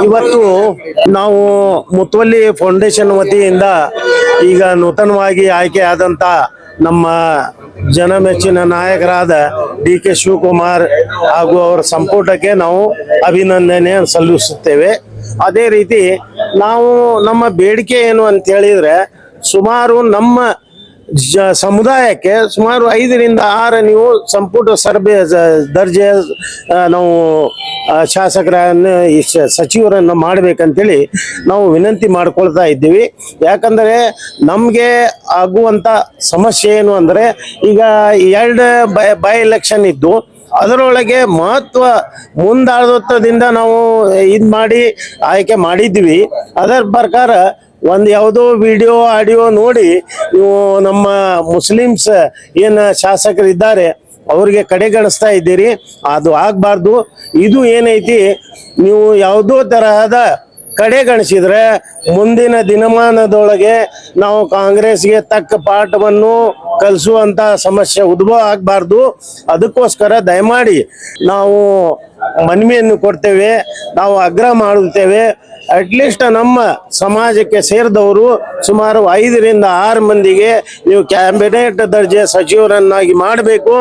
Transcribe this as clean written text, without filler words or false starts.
ಇವತ್ತು ನಾವು ಮುತುವಲ್ಲಿ ಫೌಂಡೇಶನ್ ವತಿಯಿಂದ ಈಗ ನೂತನವಾಗಿ ಆಯ್ಕೆಯಾದಂಥ ನಮ್ಮ ಜನಮೆಚ್ಚಿನ ನಾಯಕರಾದ ಡಿ.ಕೆ. ಶಿವಕುಮಾರ್ ಹಾಗೂ ಅವರ ಸಂಪುಟಕ್ಕೆ ನಾವು ಅಭಿನಂದನೆ ಸಲ್ಲಿಸುತ್ತೇವೆ. ಅದೇ ರೀತಿ ನಾವು ನಮ್ಮ ಬೇಡಿಕೆ ಏನು ಅಂತ ಹೇಳಿದ್ರೆ, ಸುಮಾರು ನಮ್ಮ ಸಮುದಾಯಕ್ಕೆ ಸುಮಾರು 5 ರಿಂದ 6 ನೀವು ಸಂಪುಟ ದರ್ಜೆ ನಾವು ಶಾಸಕರನ್ನು ಸಚಿವರನ್ನು ಮಾಡ್ಬೇಕಂತೇಳಿ ನಾವು ವಿನಂತಿ ಮಾಡ್ಕೊಳ್ತಾ ಇದ್ದೀವಿ. ಯಾಕಂದರೆ ನಮಗೆ ಆಗುವಂಥ ಸಮಸ್ಯೆ ಏನು ಅಂದರೆ, ಈಗ 2 ಬೈ ಎಲೆಕ್ಷನ್ ಇದ್ದು ಅದರೊಳಗೆ ಮಹತ್ವ ಮುಂದಾಳತ್ವದಿಂದ ನಾವು ಮಾಡಿ ಆಯ್ಕೆ ಮಾಡಿದ್ವಿ. ಅದರ ಪ್ರಕಾರ ಒಂದು ಯಾವುದೋ ವಿಡಿಯೋ ಆಡಿಯೋ ನೋಡಿ ನೀವು ನಮ್ಮ ಮುಸ್ಲಿಮ್ಸ್ ಏನು ಶಾಸಕರಿದ್ದಾರೆ ಅವ್ರಿಗೆ ಕಡೆಗಣಿಸ್ತಾ ಇದ್ದೀರಿ. ಅದು ಆಗಬಾರ್ದು. ಇದು ಏನೈತಿ, ನೀವು ಯಾವುದೋ ತರಹದ ಕಡೆಗಣಿಸಿದ್ರೆ ಮುಂದಿನ ದಿನಮಾನದೊಳಗೆ ನಾವು ಕಾಂಗ್ರೆಸ್ಗೆ ತಕ್ಕ ಪಾಠವನ್ನು ಕಲಿಸುವಂಥ ಸಮಸ್ಯೆ ಉದ್ಭವ ಆಗಬಾರ್ದು. ಅದಕ್ಕೋಸ್ಕರ ದಯಮಾಡಿ ನಾವು ಮನವಿಯನ್ನು ಕೊಡ್ತೇವೆ, ನಾವು ಆಗ್ರಹ ಮಾಡುತ್ತೇವೆ. ಅಟ್ಲೀಸ್ಟ್ ನಮ್ಮ ಸಮಾಜಕ್ಕೆ ಸೇರಿದವರು ಸುಮಾರು 5 ರಿಂದ 6 ಮಂದಿಗೆ ನೀವು ಕ್ಯಾಬಿನೆಟ್ ದರ್ಜೆ ಸಚಿವರನ್ನಾಗಿ ಮಾಡಬೇಕು.